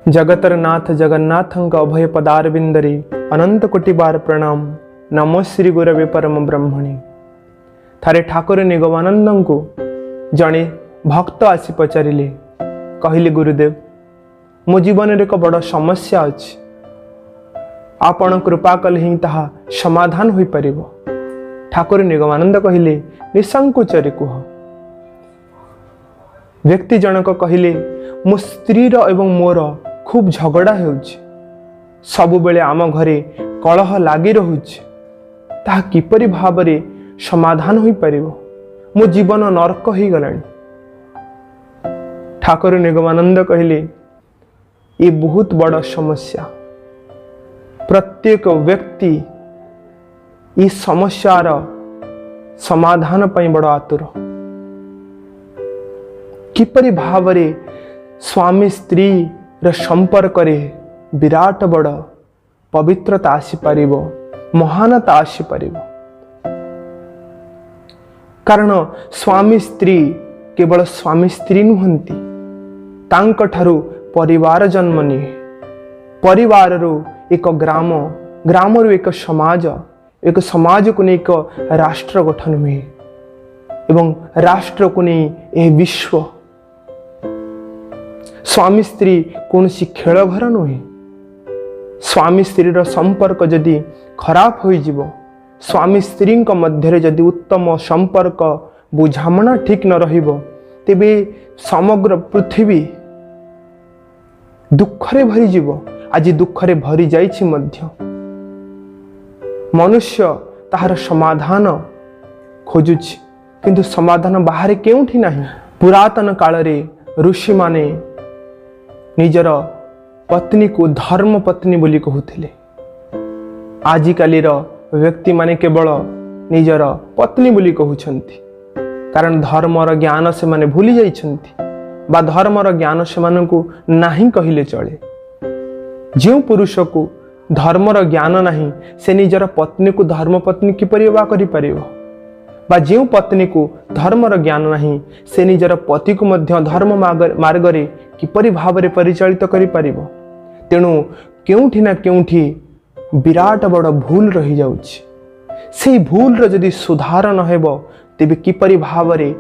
जगतर नाथ जगन्नाथंक अभय पदारविंदरे अनंत कोटि बार प्रणाम। नमो श्री गुरवे परम ब्रह्मणे। थारे ठाकुर निगमानंद को जड़े भक्त आसी पचारे कहले, गुरुदेव मो जीवन एक बड़ समस्या अच्छी, आपण कृपा कले ही ताहा समाधान हो पार। ठाकुर निगमानंद कहले, निसंकोचरे कह। व्यक्ति जनक कहले, मो स्त्रीर एवं मोर खूब झगड़ा होउछि, सबु बेले आम घरे कलह लागी रहुछि, ताहा किपरि भाबरे समाधान होई परिबो? मो जीवन नरक हो गलानी। ठाकुर निगमानंद कहले, ये बहुत बड़ समस्या। प्रत्येक व्यक्ति इस समस्यार समाधान पई बड़ आतुर। किपरि भावरे स्वामी स्त्री र संपर्क रे विराट बड़ पवित्रता आसी पारिबो, महानता आसी पारिबो। कारण स्वामी स्त्री केवल स्वामी स्त्री नुहंती, तांक ठारू परिवार जन्म निये। परिवार रू एक ग्राम, ग्राम रू एक समाज, एक समाज को नहीं एक राष्ट्र गठन हुए एवं राष्ट्र को नहीं यह विश्व। स्वामी स्त्री कौन सी खेल घर नुहे। स्वामी स्त्री रो संपर्क जदि खराब हो जीवो, स्वामी स्त्री मध्य जदि उत्तम संपर्क बुझामणा ठीक न रहिबो, तेबे समग्र पृथ्वी दुखरे भरी जीवो। आज दुखरे भरी जाइछि मध्य। मनुष्य ताहार समाधान खोजुछि, किंतु समाधान बाहर केउठी नाही। पुरातन काल रे ऋषि माने निजर पत्नी को धर्म पत्नी बोली कहूथिले। आजिकाली व्यक्ति माने केवल निजर पत्नी बोली कहउछंती, कारण धर्मर ज्ञान से माने भूली जाइछंती, बा धर्मर ज्ञान से मानकु नाही कहिले चले। जो पुरुष को धर्मर ज्ञान नहीं, से निजर पत्नी को धर्म पत्नी किपरि बा करि परिबो, बा जो पत्नी को धर्मर ज्ञान नहीं, से निजर पति को मध्य धर्म मार्ग रे किपरि भावरे परिचालित करि परिबो। तेणु केउठी ना केउठी विराट बड़ भूल रही जाउछि। सेही भूल रो जदि सुधार न हेबो, तेबे किपरि भावरे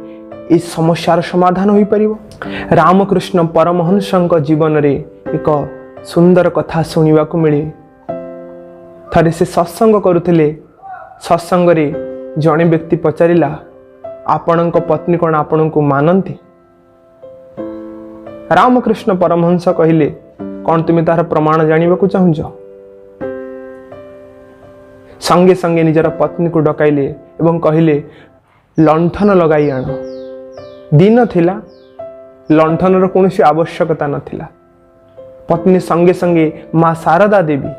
इस समस्यार समाधान होई परिबो। रामकृष्ण परमहंसक जीवन रे एक सुंदर कथा सुनिबा को मिले। थरे से सत्संग करुथिले। सत्संग रे जणे व्यक्ति पचारिला, आपणक पत्नी कौन आपण को मानती? रामकृष्ण परमहंस कहले, कौन तुम तार प्रमाण जानिबा को चाहुछ? संगे संगे निजर पत्नी को डकाइले एवं कहले, लंठन लगाई आण। दिन थिला, लंठनर कौनसी आवश्यकता नथिला। पत्नी संगे संगे मां शारदा देवी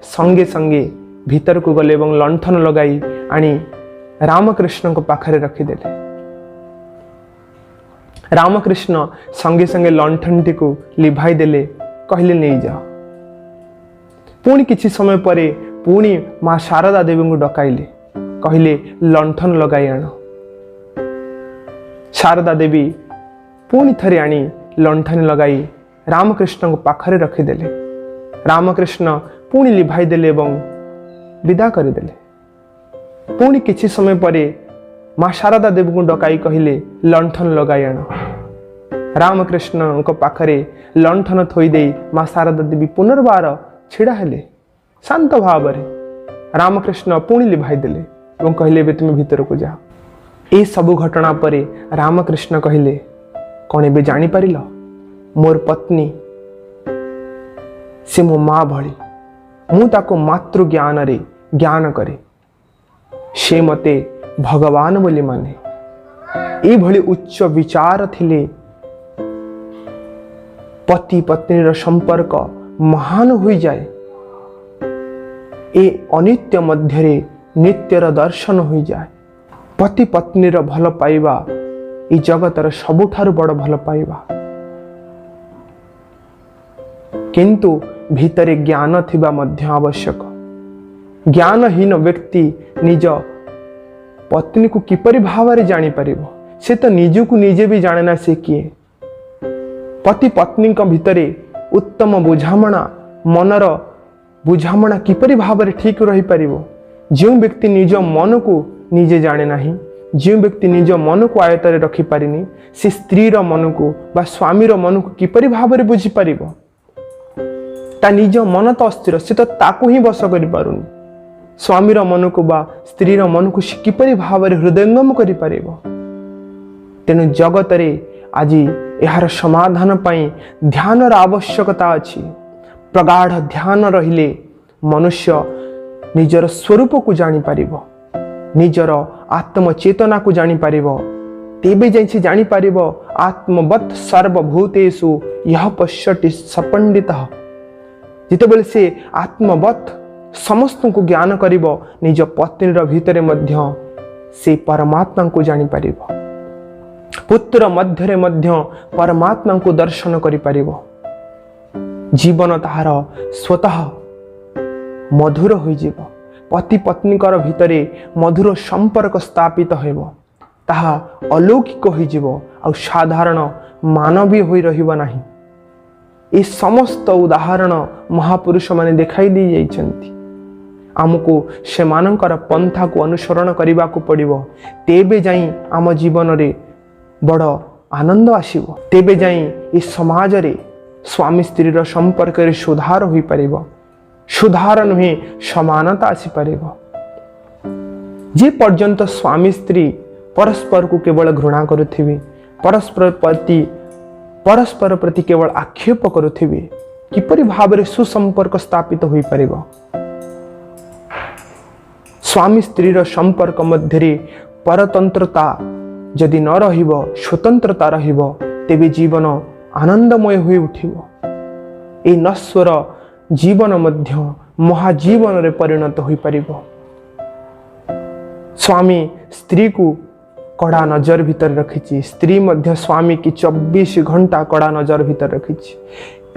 संगे संगे भीतर को गले एवं लंठन लगाई आनी रामकृष्ण को पाखरे रखिदेले। रामकृष्ण संगे संगे लंठनटी को लिभाई देले, कहले नहीं जाओ। पुणी किछि समय परे पुणी मां शारदा देवी को डकाइले, कहले लंठन लगाई आण। शारदा देवी पुणी थरे आनी लंठन लगाई रामकृष्ण को पाखरे रखिदेले। रामकृष्ण पुणी लिभाई देले एवं विदा करदेले। पुणी किछि समय परे मां शारदा देवी को डकाई कहले लंठन लगाई आण। रामकृष्ण को पाखरे लंठन थोई दे मां शारदा देवी पुनर्बार छिड़ा हेले शांत भाव रे। रामकृष्ण पुणी लिभाई देले एवं कहले, बे तुम भीतर को जाओ। ए सबु घटना परे रामकृष्ण कहले, कौन एबे जानी पारिल? मोर पत्नी से मो मां भली, मु ताको मातृ ज्ञान रे ज्ञान करे, से मते भगवान बोली माने। ए भली उच्च विचार थिले। पति पत्नी रो संपर्क महान हुई जाए। ए अनित्य मध्यरे नित्यर दर्शन हुई जाए। पति पत्नी रो भल पाइबा ई जगतर सबुठारु बड़ भल पाइबा। किंतु भीतरे ज्ञान थिबा मध्य आवश्यक। ज्ञानहीन व्यक्ति निज पत्नी को किपरि भावरे जानी परिबो? से तो निज को निजे भी जाने ना से किए। पति पत्नी भितरे उत्तम बुझामणा मनर बुझामणा किपरि भाବରେ ठीक रही परिबो। जो व्यक्ति निज मन को निजे जाने नाही, जो व्यक्ति निज मन को आयत्ତରେ रखि पारिनी, से स्त्री रो मन को बा स्वामी रो मन को किपरि भाବରେ बुझी परिबो। ता निज मन तो अस्थिर, से तो ताकू ही बस करि पारुनी। स्वामी रो मन को बा स्त्री रो मन को किपरि भाବରେ हृदयंगम करि परिबो। तेनु जगत रे आज यार समाधान पाई ध्यान आवश्यकता अछि। प्रगाढ़ ध्यान रहिले मनुष्य निजर स्वरूप को जानी पारिबो, निजर आत्मचेतना को जानी पारिबो। तेबे जैसे जानी पारिबो आत्मवत् सर्वभूतेषु यह पश्यति सपंडितः। जितेबेले से आत्मवत् समस्त को ज्ञान करिबो, निज पत्नीर भितरे मध्य से परमात्मा को जानी पारिबो। पुत्र मध्यरे मध्य परमात्मा को दर्शन करि पारिबो। जीवन ताहार स्वतः मधुर होई जीवो। पति पत्नीकर भितरे मधुर संपर्क स्थापित हेबो, ताहा अलौकिक होई जीवो आ साधारण मानवीय होई रहिबो नाही। ए समस्त उदाहरण महापुरुष माने देखाई दी जाइछन्ति। आमको सेमानकर पंथा को अनुसरण करिबा को पड़िबो, तेबे जाई आम जीवन रे बड़ आनंद आसीबो। तेबे जाई ए समाज रे स्वामी स्त्री रो संपर्क रे सुधार होई परिबो। सुधार नुहे समानता आसी परिबो। जे पर्यंत स्वामी स्त्री परस्पर को केवल घृणा करुथिबे, परस्पर प्रति केवल आक्षेप करुथिबे, किपरि भाबरे सुसंपर्क स्थापित होई परिबो। स्वामी स्त्री रो संपर्क मध्यरे परतंत्रता जदि न रहिबो, स्वतंत्रता रहिबो, तेबे जीवन आनंदमय होई उठिबो। ए नश्वर जीवन मध्य महाजीवन रे परिणत होई परिबो। स्वामी स्त्री को कड़ा नजर भीतर रखिछि, स्त्री मध्य स्वामी की 24 घंटा कड़ा नजर भीतर रखिछि।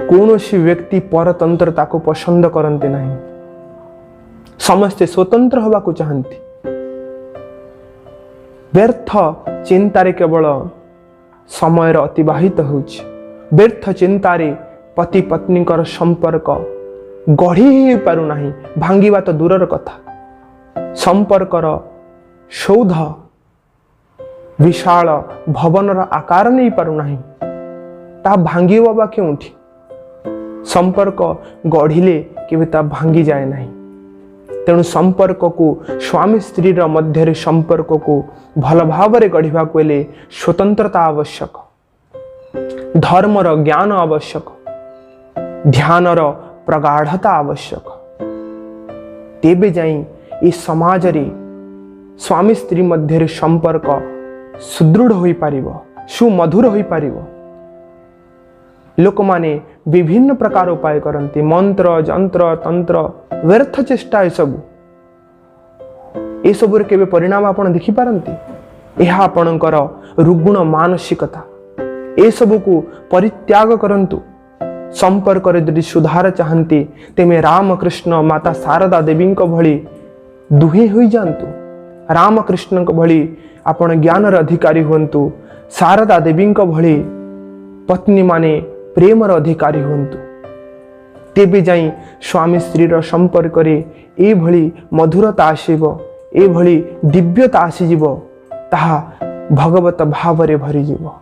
कौनसी व्यक्ति परतंत्रता को पसंद करते नहीं, समस्ते स्वतंत्र होगा को चाहती। व्यर्थ चिंतारे केवल समय अतिबाहित होछि। व्यर्थ चिंतारे पति पत्नी संपर्क गढ़ी ही पारु नाही, भांगिबा तो दूरर कथा। संपर्कर सौध विशाल भवनर आकार नहीं पारु नाही, ता भांगिबा बा केउठी। संपर्क गढ़िले केबे ता भांगी जाए नहीं। तेणु संपर्क को स्वामी स्त्री मध्य संपर्क को भल भावरे गढ़िबा को हेले स्वतंत्रता आवश्यक, धर्मर ज्ञान आवश्यक, ध्यानर प्रगाढ़ता आवश्यक। तेबे जाई ए समाज रे स्वामी स्त्री मध्य संपर्क सुदृढ़ होई पारिबो, सुमधुर होई पारिबो। लोक माने विभिन्न प्रकार उपाय करती, मंत्र जंत्र तंत्र व्यर्थ चेष्टा ए सबुरे केबे परिणाम आपण देखि पारंती। एहा आपणकर रुग्ण मानसिकता। ए सबु को परित्याग करंतु। संपर्क रे यदि सुधार चाहती, तेमे रामकृष्ण माता शारदा देवी भली दुहे होई जांतु। रामकृष्ण भली आपण ज्ञानर अधिकारी हुंतु, शारदा देवी भली पत्नी माने प्रेमर अधिकारी हुंतु। तेबे जाई स्वामी स्त्री संपर्क रे ए भली मधुरता आसीबो, ए भली दिव्यता आसीजिबो, ताहा भगवत भाव रे भरी जीवो।